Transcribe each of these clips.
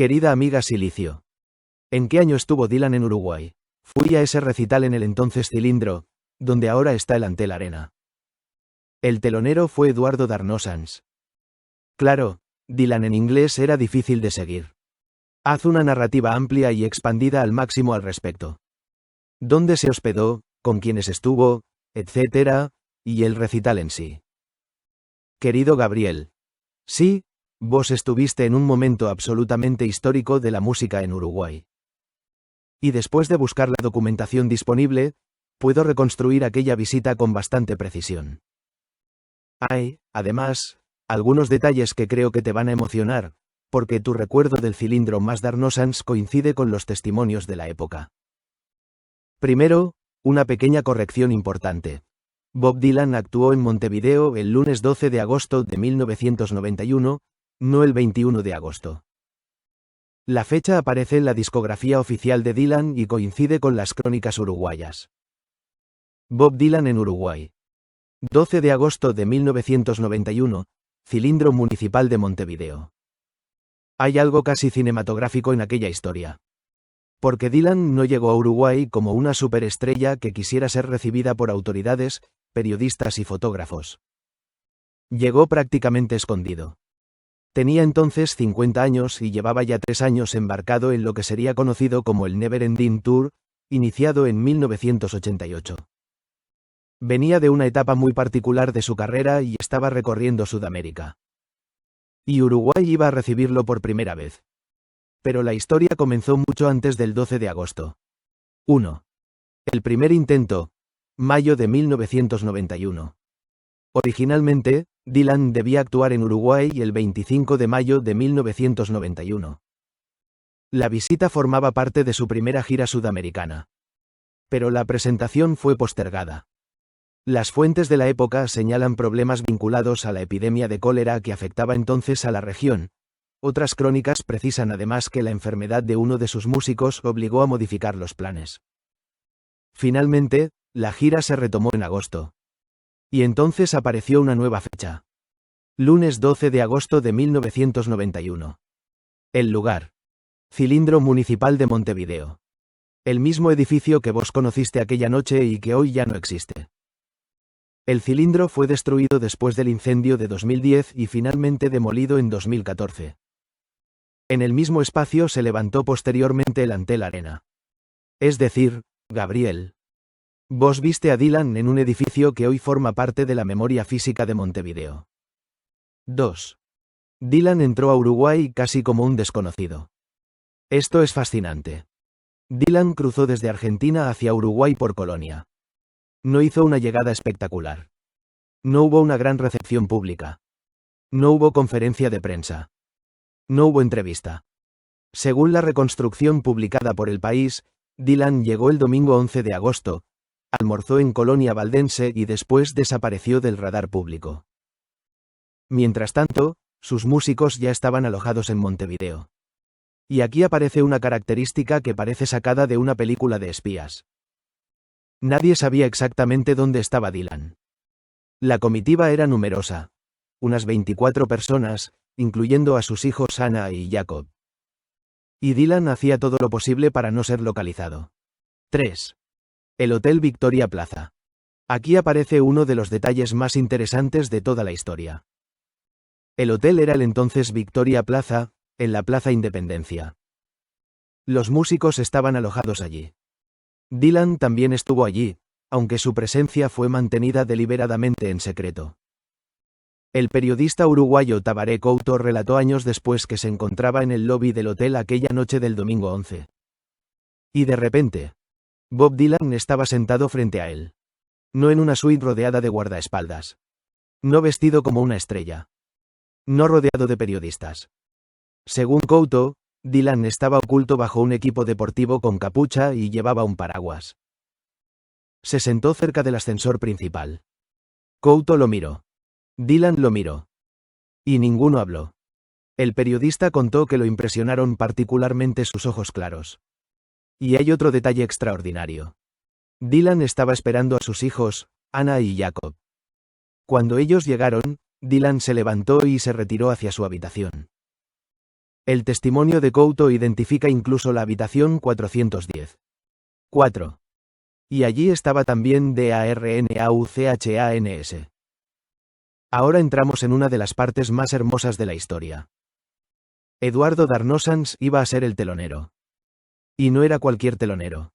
Querida amiga Silicio. ¿En qué año estuvo Dylan en Uruguay? Fui a ese recital en el entonces Cilindro, donde ahora está el Antel Arena. El telonero fue Eduardo Darnosans. Claro, Dylan en inglés era difícil de seguir. Haz una narrativa amplia y expandida al máximo al respecto. ¿Dónde se hospedó? ¿Con quiénes estuvo? Etcétera, y el recital en sí. Querido Gabriel. Sí, vos estuviste en un momento absolutamente histórico de la música en Uruguay. Y después de buscar la documentación disponible, puedo reconstruir aquella visita con bastante precisión. Hay, además, algunos detalles que creo que te van a emocionar, porque tu recuerdo del cilindro más Darnosans coincide con los testimonios de la época. Primero, una pequeña corrección importante. Bob Dylan actuó en Montevideo el lunes 12 de agosto de 1991, no el 21 de agosto. La fecha aparece en la discografía oficial de Dylan y coincide con las crónicas uruguayas. Bob Dylan en Uruguay. 12 de agosto de 1991, Cilindro Municipal de Montevideo. Hay algo casi cinematográfico en aquella historia. Porque Dylan no llegó a Uruguay como una superestrella que quisiera ser recibida por autoridades, periodistas y fotógrafos. Llegó prácticamente escondido. Tenía entonces 50 años y llevaba ya 3 años embarcado en lo que sería conocido como el Never Ending Tour, iniciado en 1988. Venía de una etapa muy particular de su carrera y estaba recorriendo Sudamérica. Y Uruguay iba a recibirlo por primera vez. Pero la historia comenzó mucho antes del 12 de agosto. 1. El primer intento, mayo de 1991. Originalmente, Dylan debía actuar en Uruguay el 25 de mayo de 1991. La visita formaba parte de su primera gira sudamericana. Pero la presentación fue postergada. Las fuentes de la época señalan problemas vinculados a la epidemia de cólera que afectaba entonces a la región. Otras crónicas precisan además que la enfermedad de uno de sus músicos obligó a modificar los planes. Finalmente, la gira se retomó en agosto. Y entonces apareció una nueva fecha. Lunes 12 de agosto de 1991. El lugar. Cilindro Municipal de Montevideo. El mismo edificio que vos conociste aquella noche y que hoy ya no existe. El cilindro fue destruido después del incendio de 2010 y finalmente demolido en 2014. En el mismo espacio se levantó posteriormente el Antel Arena. Es decir, Gabriel. Vos viste a Dylan en un edificio que hoy forma parte de la memoria física de Montevideo. 2. Dylan entró a Uruguay casi como un desconocido. Esto es fascinante. Dylan cruzó desde Argentina hacia Uruguay por Colonia. No hizo una llegada espectacular. No hubo una gran recepción pública. No hubo conferencia de prensa. No hubo entrevista. Según la reconstrucción publicada por El País, Dylan llegó el domingo 11 de agosto, almorzó en Colonia Valdense y después desapareció del radar público. Mientras tanto, sus músicos ya estaban alojados en Montevideo. Y aquí aparece una característica que parece sacada de una película de espías. Nadie sabía exactamente dónde estaba Dylan. La comitiva era numerosa. Unas 24 personas, incluyendo a sus hijos Ana y Jacob. Y Dylan hacía todo lo posible para no ser localizado. 3. El Hotel Victoria Plaza. Aquí aparece uno de los detalles más interesantes de toda la historia. El hotel era el entonces Victoria Plaza, en la Plaza Independencia. Los músicos estaban alojados allí. Dylan también estuvo allí, aunque su presencia fue mantenida deliberadamente en secreto. El periodista uruguayo Tabaré Couto relató años después que se encontraba en el lobby del hotel aquella noche del domingo 11. Y de repente, Bob Dylan estaba sentado frente a él. No en una suite rodeada de guardaespaldas. No vestido como una estrella. No rodeado de periodistas. Según Couto, Dylan estaba oculto bajo un equipo deportivo con capucha y llevaba un paraguas. Se sentó cerca del ascensor principal. Couto lo miró. Dylan lo miró. Y ninguno habló. El periodista contó que lo impresionaron particularmente sus ojos claros. Y hay otro detalle extraordinario. Dylan estaba esperando a sus hijos, Ana y Jacob. Cuando ellos llegaron, Dylan se levantó y se retiró hacia su habitación. El testimonio de Couto identifica incluso la habitación 410. 4. Y allí estaba también Darnauchans. Ahora entramos en una de las partes más hermosas de la historia. Eduardo Darnosans iba a ser el telonero. Y no era cualquier telonero.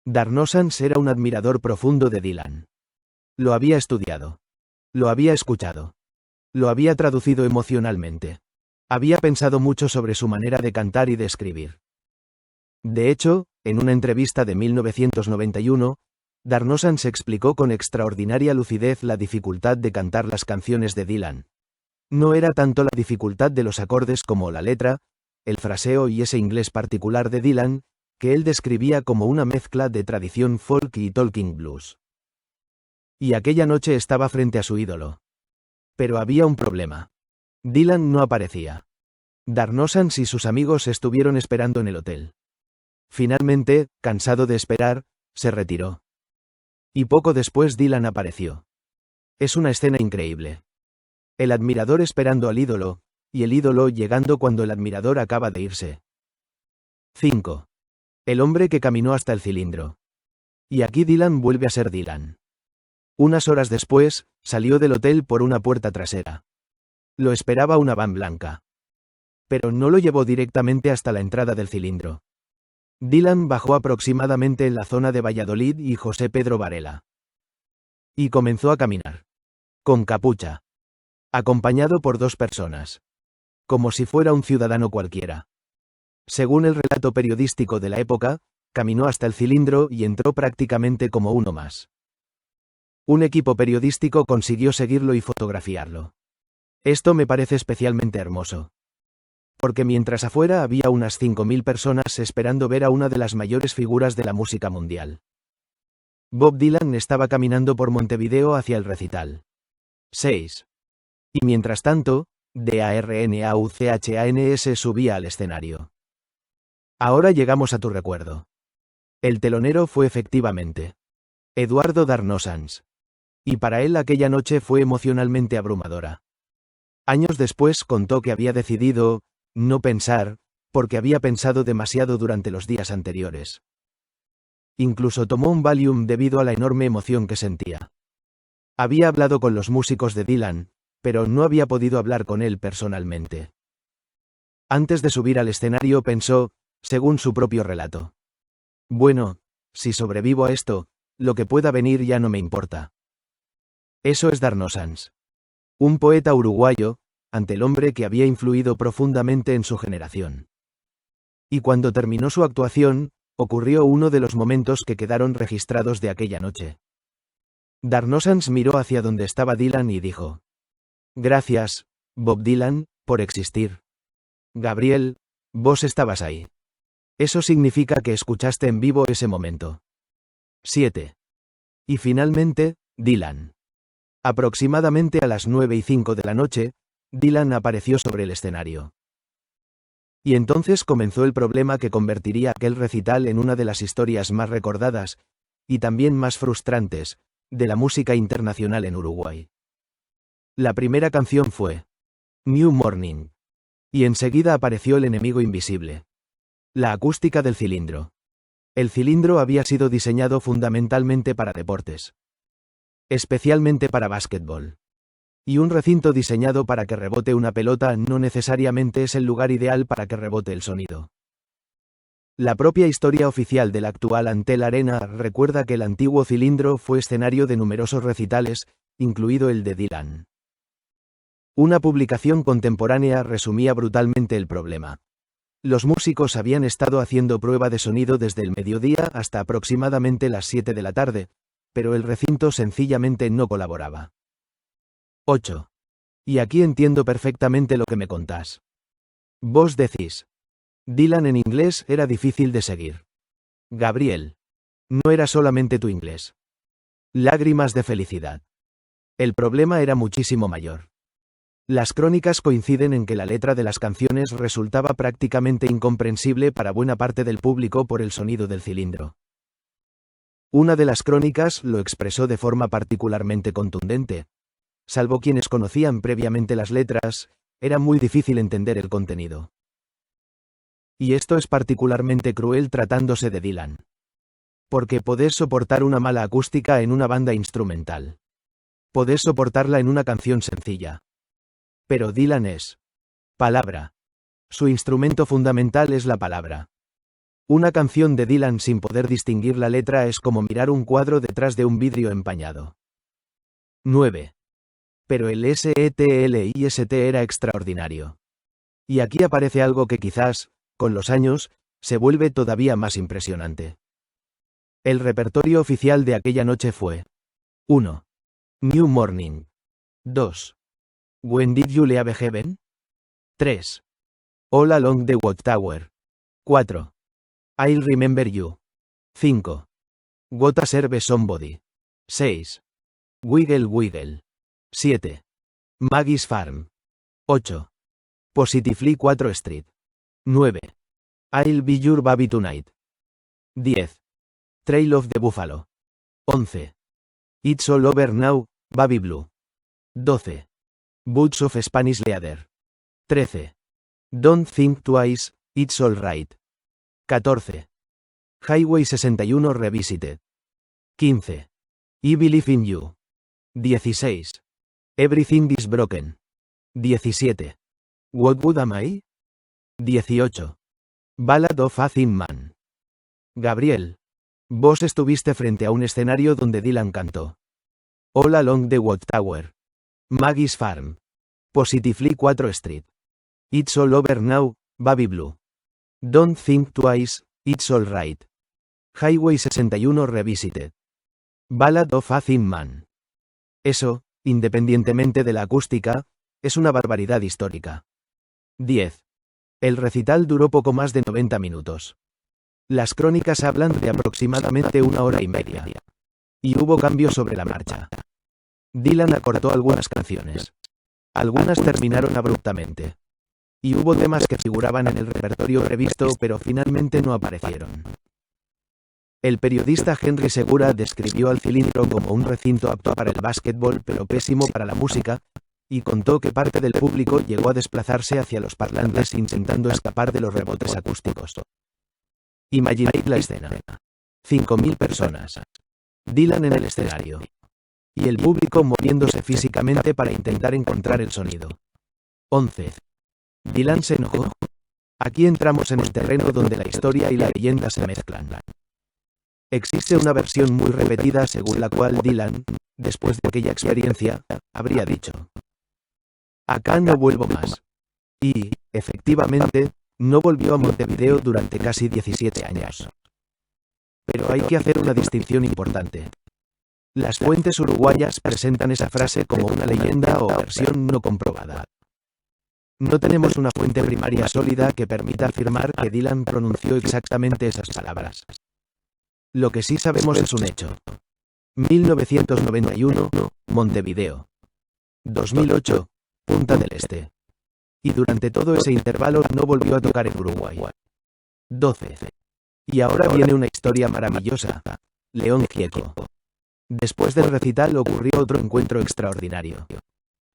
Darnosans era un admirador profundo de Dylan. Lo había estudiado. Lo había escuchado. Lo había traducido emocionalmente. Había pensado mucho sobre su manera de cantar y de escribir. De hecho, en una entrevista de 1991, Darnosans explicó con extraordinaria lucidez la dificultad de cantar las canciones de Dylan. No era tanto la dificultad de los acordes como la letra, el fraseo y ese inglés particular de Dylan, que él describía como una mezcla de tradición folk y talking blues. Y aquella noche estaba frente a su ídolo. Pero había un problema. Dylan no aparecía. Darnosans y sus amigos estuvieron esperando en el hotel. Finalmente, cansado de esperar, se retiró. Y poco después Dylan apareció. Es una escena increíble. El admirador esperando al ídolo, y el ídolo llegando cuando el admirador acaba de irse. 5. El hombre que caminó hasta el cilindro. Y aquí Dylan vuelve a ser Dylan. Unas horas después, salió del hotel por una puerta trasera. Lo esperaba una van blanca. Pero no lo llevó directamente hasta la entrada del cilindro. Dylan bajó aproximadamente en la zona de Valladolid y José Pedro Varela. Y comenzó a caminar. Con capucha. Acompañado por 2 personas. Como si fuera un ciudadano cualquiera. Según el relato periodístico de la época, caminó hasta el cilindro y entró prácticamente como uno más. Un equipo periodístico consiguió seguirlo y fotografiarlo. Esto me parece especialmente hermoso. Porque mientras afuera había unas 5.000 personas esperando ver a una de las mayores figuras de la música mundial. Bob Dylan estaba caminando por Montevideo hacia el recital. 6. Y mientras tanto, Darnauchans subía al escenario. Ahora llegamos a tu recuerdo. El telonero fue efectivamente Eduardo Darnosans. Y para él aquella noche fue emocionalmente abrumadora. Años después contó que había decidido no pensar, porque había pensado demasiado durante los días anteriores. Incluso tomó un Valium debido a la enorme emoción que sentía. Había hablado con los músicos de Dylan, pero no había podido hablar con él personalmente. Antes de subir al escenario pensó, según su propio relato. Bueno, si sobrevivo a esto, lo que pueda venir ya no me importa. Eso es Darnosans. Un poeta uruguayo, ante el hombre que había influido profundamente en su generación. Y cuando terminó su actuación, ocurrió uno de los momentos que quedaron registrados de aquella noche. Darnosans miró hacia donde estaba Dylan y dijo: Gracias, Bob Dylan, por existir. Gabriel, vos estabas ahí. Eso significa que escuchaste en vivo ese momento. 7. Y finalmente, Dylan. Aproximadamente a las 9:05 de la noche, Dylan apareció sobre el escenario. Y entonces comenzó el problema que convertiría aquel recital en una de las historias más recordadas, y también más frustrantes, de la música internacional en Uruguay. La primera canción fue New Morning. Y enseguida apareció el enemigo invisible. La acústica del cilindro. El cilindro había sido diseñado fundamentalmente para deportes. Especialmente para básquetbol. Y un recinto diseñado para que rebote una pelota no necesariamente es el lugar ideal para que rebote el sonido. La propia historia oficial de la actual Antel Arena recuerda que el antiguo cilindro fue escenario de numerosos recitales, incluido el de Dylan. Una publicación contemporánea resumía brutalmente el problema. Los músicos habían estado haciendo prueba de sonido desde el mediodía hasta aproximadamente las 7 de la tarde, pero el recinto sencillamente no colaboraba. 8. Y aquí entiendo perfectamente lo que me contás. Vos decís. Dylan en inglés era difícil de seguir. Gabriel. No era solamente tu inglés. Lágrimas de felicidad. El problema era muchísimo mayor. Las crónicas coinciden en que la letra de las canciones resultaba prácticamente incomprensible para buena parte del público por el sonido del cilindro. Una de las crónicas lo expresó de forma particularmente contundente. Salvo quienes conocían previamente las letras, era muy difícil entender el contenido. Y esto es particularmente cruel tratándose de Dylan. Porque podés soportar una mala acústica en una banda instrumental. Podés soportarla en una canción sencilla. Pero Dylan es palabra. Su instrumento fundamental es la palabra. Una canción de Dylan sin poder distinguir la letra es como mirar un cuadro detrás de un vidrio empañado. 9. Pero el SETLIST era extraordinario. Y aquí aparece algo que quizás, con los años, se vuelve todavía más impresionante. El repertorio oficial de aquella noche fue 1. New Morning. 2. When Did You Leave Heaven? 3. All Along the Watchtower. 4. I'll Remember You. 5. Gotta Serve Somebody. 6. Wiggle Wiggle. 7. Maggie's Farm. 8. Positively 4 Street. 9. I'll Be Your Baby Tonight. 10. Trail of the Buffalo. 11. It's All Over Now, Baby Blue. 12. Boots of Spanish Leather. 13. Don't Think Twice, It's All Right. 14. Highway 61 Revisited. 15. I Believe in You. 16. Everything is Broken. 17. What Would Am I? 18. Ballad of a Thin Man. Gabriel. Vos estuviste frente a un escenario donde Dylan cantó All Along the Watchtower. Maggie's Farm. Positively 4 Street. It's All Over Now, Baby Blue. Don't Think Twice, It's All Right. Highway 61 Revisited. Ballad of a Thin Man. Eso, independientemente de la acústica, es una barbaridad histórica. 10. El recital duró poco más de 90 minutos. Las crónicas hablan de aproximadamente 1 hora y media. Y hubo cambios sobre la marcha. Dylan acortó algunas canciones. Algunas terminaron abruptamente. Y hubo temas que figuraban en el repertorio previsto pero finalmente no aparecieron. El periodista Henry Segura describió al cilindro como un recinto apto para el básquetbol pero pésimo para la música, y contó que parte del público llegó a desplazarse hacia los parlantes intentando escapar de los rebotes acústicos. Imaginad la escena. 5.000 personas. Dylan en el escenario. Y el público moviéndose físicamente para intentar encontrar el sonido. 11. Dylan se enojó. Aquí entramos en el terreno donde la historia y la leyenda se mezclan. Existe una versión muy repetida según la cual Dylan, después de aquella experiencia, habría dicho: "Acá no vuelvo más". Y, efectivamente, no volvió a Montevideo durante casi 17 años. Pero hay que hacer una distinción importante. Las fuentes uruguayas presentan esa frase como una leyenda o versión no comprobada. No tenemos una fuente primaria sólida que permita afirmar que Dylan pronunció exactamente esas palabras. Lo que sí sabemos es un hecho. 1991, Montevideo. 2008, Punta del Este. Y durante todo ese intervalo no volvió a tocar en Uruguay. 12. Y ahora viene una historia maravillosa. León Gieco. Después del recital ocurrió otro encuentro extraordinario.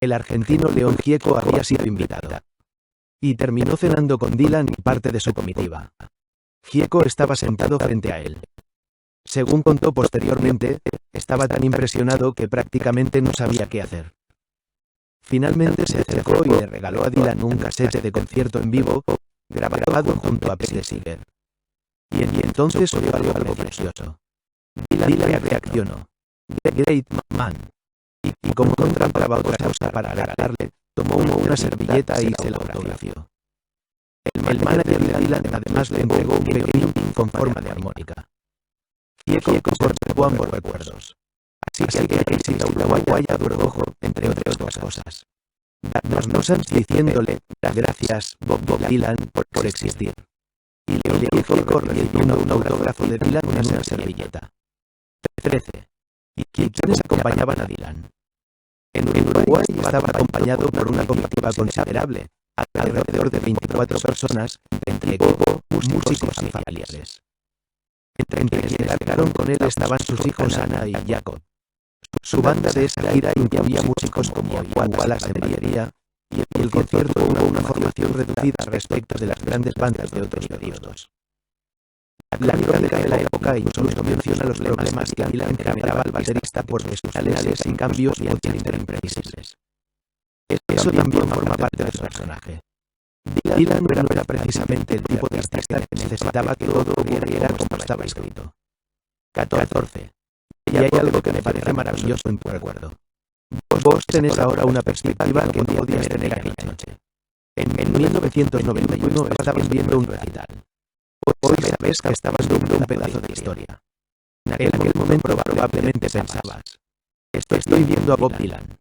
El argentino León Gieco había sido invitado. Y terminó cenando con Dylan y parte de su comitiva. Gieco estaba sentado frente a él. Según contó posteriormente, estaba tan impresionado que prácticamente no sabía qué hacer. Finalmente se acercó y le regaló a Dylan un casete de concierto en vivo, grabado junto a Pete Seeger. Y entonces oyó algo precioso. Dylan reaccionó. "The Great Man". Y como no encontraba otra cosa para agradarle, tomó una servilleta y se la autografió. El manager de Dylan además le entregó un violín con forma de armónica. Gieco conservó ambos recuerdos. Así que el chica uruguaya duró ojo, entre otras cosas. Darnos diciéndole gracias, Bob Dylan, por existir. Y Gieco recibió un autógrafo de Dylan en una servilleta. 13. ¿Y quiénes acompañaban a Dylan? En Uruguay estaba acompañado por una comitiva considerable, alrededor de 24 personas, entre músicos y familiares. Entre quienes cargaron con él estaban sus hijos Ana y Jacob. Su banda de esa gira incluía músicos como Juan Wallace en batería, y el concierto hubo una formación reducida respecto de las grandes bandas de otros periodos. La crónica de la época incluso menciona los problemas que Dylan generaba al baterista por desconales sin cambios y cilindrada imprevisibles. Eso también forma parte del personaje. Dylan no era precisamente el tipo de artista que necesitaba que todo ocurriera como estaba escrito. 14. Y hay algo que me parece maravilloso en tu recuerdo. Vos tenés ahora una perspectiva que no podías tener aquella noche. En 1991 estabas viendo un recital. Hoy sabes que estabas viendo un pedazo de historia. En aquel momento probablemente pensabas, estoy viendo a Bob Dylan.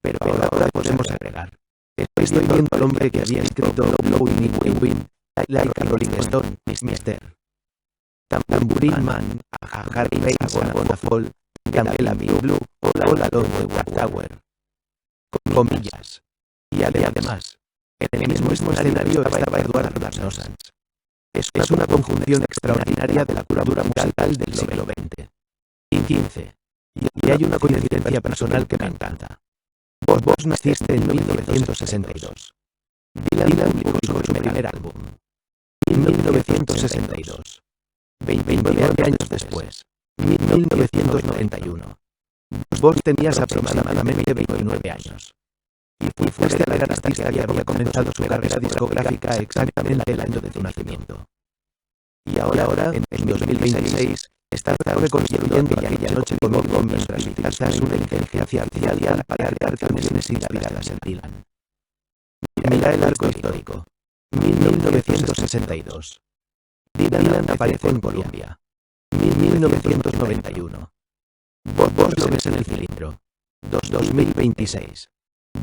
Pero ahora podemos agregar, estoy viendo al hombre que había escrito Blowing in the Wind, Like a Rolling Stone, Mr. Tambourine Man, a Harry Bates, a Gonna Fall, Candela Blue, All Alone in the Watchtower. Comillas. Y además, en el mismo escenario estaba Eduardo Darnosans. Es una conjunción extraordinaria de la cultura musical del siglo XX. Y 15. Y hay una coincidencia personal que me encanta. Vos naciste en 1962. Dylan publicó su primer álbum. En 1962. 29 años después. 1991. Vos tenías aproximadamente 29 años. Y fuiste el gran artista que había comenzado su carrera discográfica exactamente el año de tu nacimiento. Y ahora, en 2026, estás reconstruyendo aquella noche conmigo mientras utilizas una inteligencia artificial para crear canciones inspiradas en Dylan. Mira el arco histórico. 1962. Dylan aparece en Colombia. 1991. Vos lo ves en el cilindro. 2026.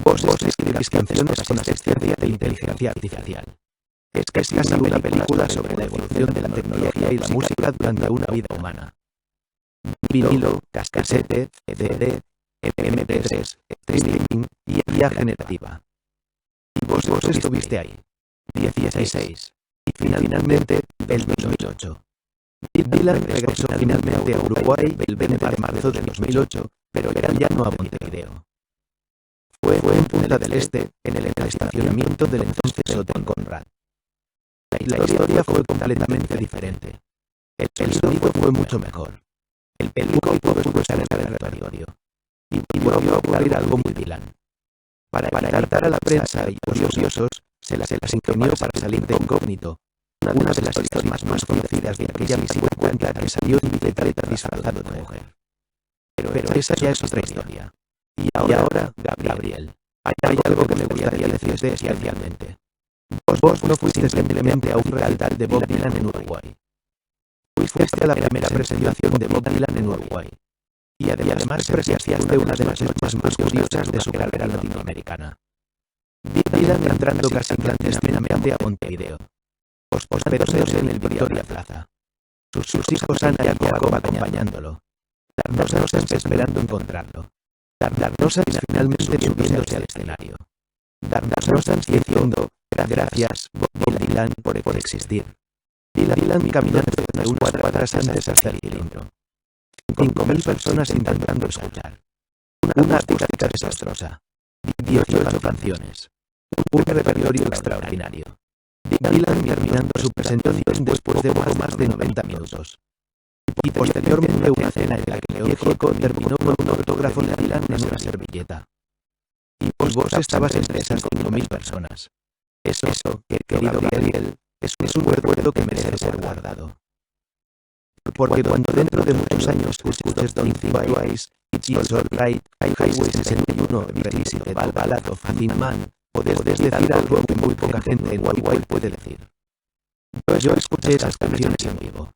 Vos escribís canciones con asistencia de inteligencia artificial. Es casi una película sobre la evolución de la tecnología y la música durante una vida humana. Vinilo, casete, CD, MP3, streaming y IA generativa. Y vos estuviste ahí. 16. Y finalmente, el 2008. Dylan regresó finalmente a Uruguay el 20 de marzo de 2008, pero ya no a Montevideo. Fue en Punta del Este, en el estacionamiento del entonces Hotel Conrad. La historia fue completamente diferente. El sonido fue mucho mejor. El público pudo estar en el territorio. Y volvió a ocurrir algo muy Dylan. Para alertar a la prensa y los curiosos, se las ingenió para salir de incógnito. Una de las historias más conocidas de aquella misiva cuenta que salió en bicicleta disfrazado de mujer. Pero esa ya es otra historia. Y ahora, Gabriel, hay algo que me gustaría decirte especialmente. Vos no fuiste simplemente a un recital de Bob Dylan en Uruguay. Fuiste a la primera presentación de Bob Dylan en Uruguay. Y además presenciaste una de las noches más curiosas de su carrera latinoamericana. Dylan entrando casi clandestinamente a Montevideo. Hospedándose en el Victoria Plaza. Sus hijos Ana y Jacob acompañándolo. Darnosans esperando encontrarlo. Darnosans finalmente subiéndose al escenario. Darnosans diciendo, gracias, Bob Dylan, por existir. Dylan caminando de unas cuadras antes hasta el cilindro. 5.000 personas intentando escuchar. Una acústica desastrosa. 18 canciones. Un repertorio extraordinario. Dylan terminando su presentación después de poco más de 90 minutos. Y posteriormente una cena en la que Leo Gieco terminó con un autógrafo de Dylan en una servilleta. Y vos estabas entre esas 5.000 personas. Eso, querido Gabriel, es un recuerdo que merece ser guardado. Porque cuando dentro de muchos años escuches Don't Think Twice, It's Alright, Highway 61, Revisited Ballad of a Thin Man, podés decir algo que muy poca gente en Uruguay puede decir. Yo escuché esas canciones en vivo.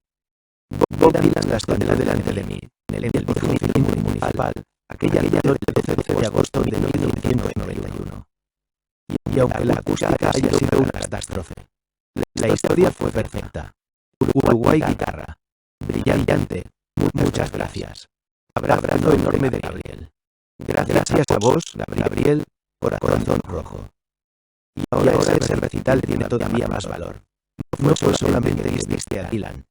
Bob Dylan las cantó delante de mí, en el bicicleta municipal, aquella noche de 12 de agosto de 1991. Y aunque la acústica haya sido una catástrofe, la historia fue perfecta. Uruguay guitarra. Brillante. Muchas gracias. Abrazo enorme de Gabriel. Gracias a vos, Gabriel, corazón rojo. Y ahora ese recital tiene todavía más valor. No fue solamente que viste a Dylan.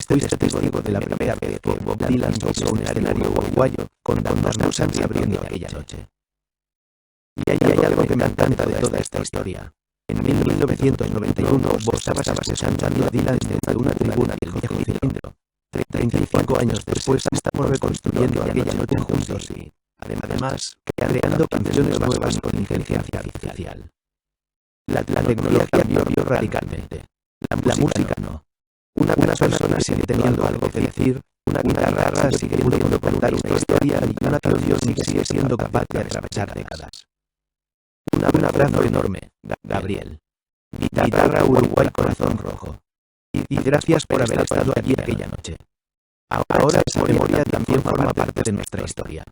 Fuiste testigo de la primera vez que Bob Dylan tocó un escenario uruguayo con Darnosans abriendo aquella noche. Y hay algo que me encanta de toda esta historia. En 1991 vos estabas escuchando a Dylan desde una tribuna del viejo cilindro. 35 años después estamos reconstruyendo aquella noche juntos y, además, creando canciones nuevas con inteligencia artificial. La tecnología cambió radicalmente. La música no. Una persona sigue teniendo algo que decir, una guitarra sigue pudiendo contar una historia y una canción sigue siendo capaz de atravesar décadas. Un abrazo enorme, Gabriel. Guitarra Uruguay Corazón Rojo. Y gracias por haber estado allí aquella noche. Ahora esa memoria también forma parte de nuestra historia.